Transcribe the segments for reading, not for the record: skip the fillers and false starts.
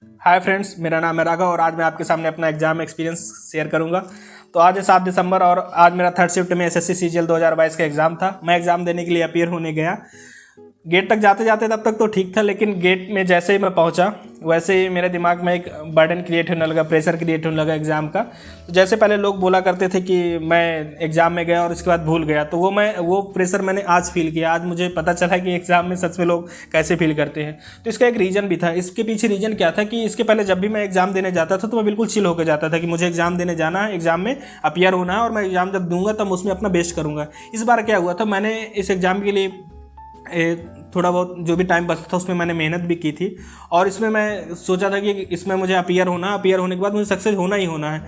Hi friends, मेरा नाम है राघव और आज मैं आपके सामने अपना एग्जाम एक्सपीरियंस शेयर करूंगा। तो आज है 7 दिसंबर और आज मेरा थर्ड शिफ्ट में एसएससी सीजीएल 2022 का एग्ज़ाम था। मैं एग्ज़ाम देने के लिए अपीयर होने गया। गेट तक जाते जाते तब तक तो ठीक था, लेकिन गेट में जैसे ही मैं पहुंचा वैसे ही मेरे दिमाग में एक बर्डन क्रिएट होने लगा, प्रेशर क्रिएट होने लगा एग्ज़ाम का। तो जैसे पहले लोग बोला करते थे कि मैं एग्ज़ाम में गया और इसके बाद भूल गया, तो वो प्रेशर मैंने आज फील किया। आज मुझे पता चला कि एग्ज़ाम में सच में लोग कैसे फील करते हैं। तो इसका एक रीज़न भी था। इसके पीछे रीज़न क्या था कि इसके पहले जब भी मैं एग्ज़ाम देने जाता था तो मैं बिल्कुल चिल होकर जाता था कि मुझे एग्ज़ाम देने जाना है, एग्ज़ाम में अपीयर होना है और मैं एग्ज़ाम जब दूंगा तब उसमें अपना बेस्ट करूँगा। इस बार क्या हुआ था, मैंने इस एग्ज़ाम के लिए थोड़ा बहुत जो भी टाइम बचता था उसमें मैंने मेहनत भी की थी और इसमें मैं सोचा था कि इसमें मुझे अपीयर होने के बाद मुझे सक्सेस होना ही होना है।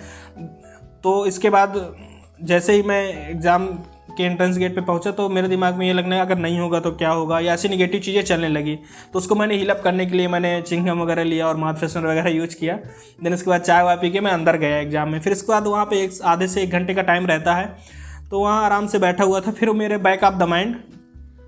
तो इसके बाद जैसे ही मैं एग्ज़ाम के एंट्रेंस गेट पे पहुंचा तो मेरे दिमाग में ये लगना है अगर नहीं होगा तो क्या होगा, या ऐसी नेगेटिव चीज़ें चलने लगी। तो उसको मैंने हील अप करने के लिए मैंने चिंगम वगैरह लिया और माउथ फ्रेशनर वगैरह यूज किया। देन उसके बाद चाय वाय पी के मैं अंदर गया एग्ज़ाम में। फिर इसके बाद वहाँ पर आधे से 1 घंटे का टाइम रहता है, तो वहाँ आराम से बैठा हुआ था। फिर मेरे बैक ऑफ द माइंड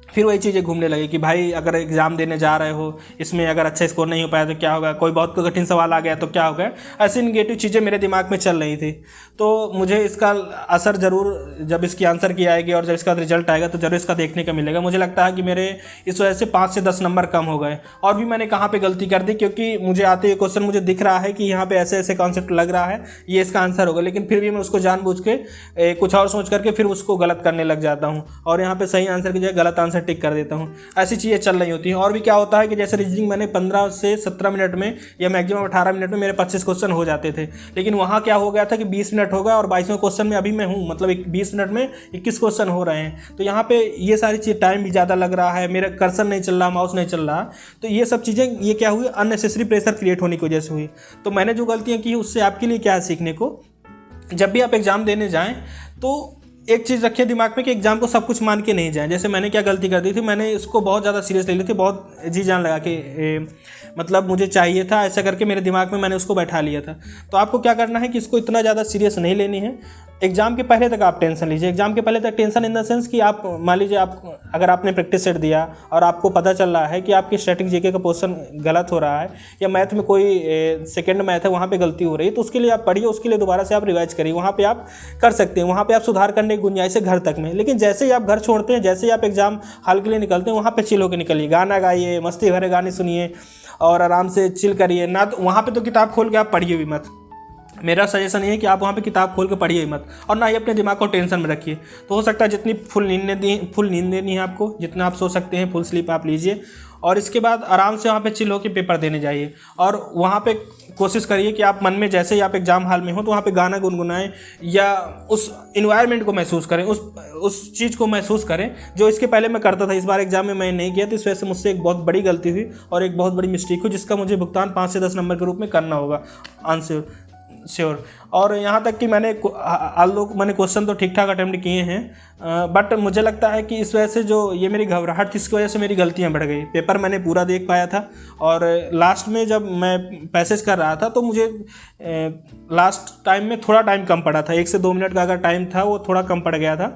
फिर वही चीज़ें घूमने लगी कि भाई अगर एग्ज़ाम देने जा रहे हो, इसमें अगर अच्छा स्कोर नहीं हो पाया तो क्या होगा, कोई बहुत कठिन सवाल आ गया तो क्या होगा। ऐसी निगेटिव चीज़ें मेरे दिमाग में चल रही थी। तो मुझे इसका असर ज़रूर जब इसकी आंसर की आएगी और जब इसका रिजल्ट आएगा तो ज़रूर इसका देखने का मिलेगा। मुझे लगता है कि मेरे इस वजह से 5 से 10 नंबर कम हो गए। और भी मैंने कहाँ पर गलती कर दी, क्योंकि मुझे आते हुए क्वेश्चन मुझे दिख रहा है कि यहाँ पर ऐसे ऐसे कॉन्सेप्ट लग रहा है, ये इसका आंसर होगा, लेकिन फिर भी मैं उसको जानबूझ के कुछ और सोच करके फिर उसको गलत करने लग जाता हूँ और यहाँ पर सही आंसर की जगह गलत आंसर टिक कर देता हूँ। ऐसी चीज़ें चल रही होती हैं। और भी क्या होता है कि जैसे रीजनिंग मैंने 15 से 17 मिनट में या मैक्सिमम 18 मिनट में मेरे 25 क्वेश्चन हो जाते थे, लेकिन वहाँ क्या हो गया था कि 20 मिनट हो गया और 22वें क्वेश्चन में अभी मैं हूँ, मतलब 20 मिनट में 21 क्वेश्चन हो रहे हैं। तो यहाँ पे ये सारी चीज़, टाइम भी ज़्यादा लग रहा है, मेरा कर्सर नहीं चल रहा, माउस नहीं चल रहा। तो ये सब चीज़ें ये क्या हुई, अननेसेसरी प्रेशर क्रिएट होने की वजह से हुई। तो मैंने जो गलतियाँ की उससे आपके लिए क्या है सीखने को, जब भी आप एग्ज़ाम देने जाएँ तो एक चीज़ रखिए दिमाग में कि एग्ज़ाम को सब कुछ मान के नहीं जाएं। जैसे मैंने क्या गलती कर दी थी, मैंने इसको बहुत ज़्यादा सीरियस ले ली थी, बहुत जी जान लगा कि मतलब मुझे चाहिए था, ऐसा करके मेरे दिमाग में मैंने उसको बैठा लिया था। तो आपको क्या करना है कि इसको इतना ज़्यादा सीरियस नहीं लेनी है। एग्ज़ाम के पहले तक आप टेंशन लीजिए। एग्ज़ाम के पहले तक टेंशन इन द सेंस कि आप मान लीजिए अगर आपने प्रैक्टिस सेट दिया और आपको पता चल रहा है कि आपकी स्टैटिक जीके का पोर्शन गलत हो रहा है या मैथ में कोई सेकंड मैथ है वहाँ पे गलती हो रही है, तो उसके लिए आप पढ़िए, उसके लिए दोबारा से आप रिवाइज करिए। वहाँ पे आप कर सकते हैं, वहाँ पे आप सुधार करने की गुंजाइश है घर तक में। लेकिन जैसे ही आप घर छोड़ते हैं, जैसे ही आप एग्ज़ाम हॉल के लिए निकलते हैं, वहाँ पे चिल होकर निकलिए, गाना गाइए, मस्ती भरे गाने सुनिए और आराम से चिल करिए ना। तो वहाँ पे तो किताब खोल के आप पढ़िए भी मत। मेरा सजेशन ये है कि आप वहाँ पे किताब खोल के पढ़िए मत और ना ही अपने दिमाग को टेंशन में रखिए। तो हो सकता है जितनी फुल नींद लेनी है आपको, जितना आप सो सकते हैं फुल स्लीप आप लीजिए और इसके बाद आराम से वहाँ पे चिल होकर पेपर देने जाइए। और वहाँ पे कोशिश करिए कि आप मन में जैसे ही आप एग्ज़ाम हॉल में हो तो वहाँ पे गाना गुनगुनाएं या उस इन्वायरमेंट को महसूस करें, उस चीज़ को महसूस करें जो इसके पहले मैं करता था। इस बार एग्ज़ाम में मैं नहीं किया, तो इस वजह से मुझसे एक बहुत बड़ी गलती हुई और एक बहुत बड़ी मिस्टेक हुई, जिसका मुझे भुगतान 5 से 10 नंबर के रूप में करना होगा आंसर श्योर। और यहाँ तक कि मैंने क्वेश्चन तो ठीक ठाक अटेम्प्ट किए हैं, बट मुझे लगता है कि इस वजह से जो ये मेरी घबराहट थी, इसकी वजह से मेरी गलतियाँ बढ़ गई। पेपर मैंने पूरा देख पाया था और लास्ट में जब मैं पैसेज कर रहा था तो मुझे लास्ट टाइम में थोड़ा टाइम कम पड़ा था, 1 से 2 मिनट का अगर टाइम था वो थोड़ा कम पड़ गया था,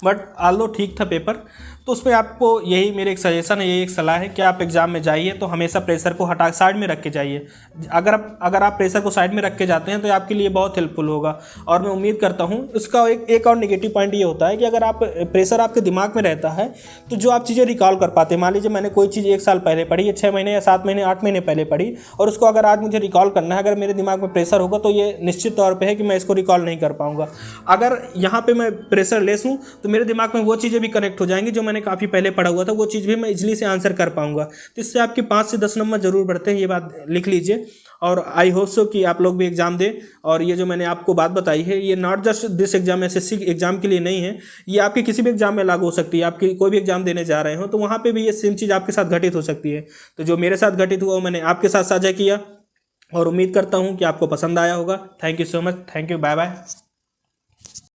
बट आल्दो ठीक था पेपर। तो उसमें आपको यही मेरे एक सजेशन है, यही एक सलाह है कि आप एग्ज़ाम में जाइए तो हमेशा प्रेशर को हटा साइड में रख के जाइए। अगर आप प्रेशर को साइड में रख के जाते हैं तो आपके लिए बहुत हेल्पफुल होगा। और मैं उम्मीद करता हूँ इसका एक और नेगेटिव पॉइंट ये होता है कि अगर आप प्रेशर आपके दिमाग में रहता है तो जो आप चीज़ें रिकॉल कर पाते हैं, मान लीजिए मैंने कोई चीज़ 1 साल पहले पढ़ी या 6 महीने या 7 महीने 8 महीने पहले पढ़ी और उसको अगर आज मुझे रिकॉल करना है, अगर मेरे दिमाग में प्रेशर होगा तो ये निश्चित तौर पर है कि मैं इसको रिकॉल नहीं कर पाऊँगा। अगर यहाँ पर मैं प्रेशर लेस हूँ तो मेरे दिमाग में वो चीज़ें भी कनेक्ट हो जाएंगी जो मैंने काफ़ी पहले पढ़ा हुआ था, वो चीज़ भी मैं इजीली से आंसर कर पाऊंगा। तो इससे आपके 5 से 10 नंबर जरूर बढ़ते हैं, ये बात लिख लीजिए। और आई होप सो कि आप लोग भी एग्जाम दें। और ये जो मैंने आपको बात बताई है ये not just this exam, SSC exam के लिए नहीं है, ये आपके किसी भी एग्जाम में लागू हो सकती है। आपकी कोई भी एग्जाम देने जा रहे हो तो वहाँ पे भी ये सेम चीज़ आपके साथ घटित हो सकती है। तो जो मेरे साथ घटित हुआ वो मैंने आपके साथ साझा किया और उम्मीद करता हूँ कि आपको पसंद आया होगा। Thank you so much, thank you, bye bye.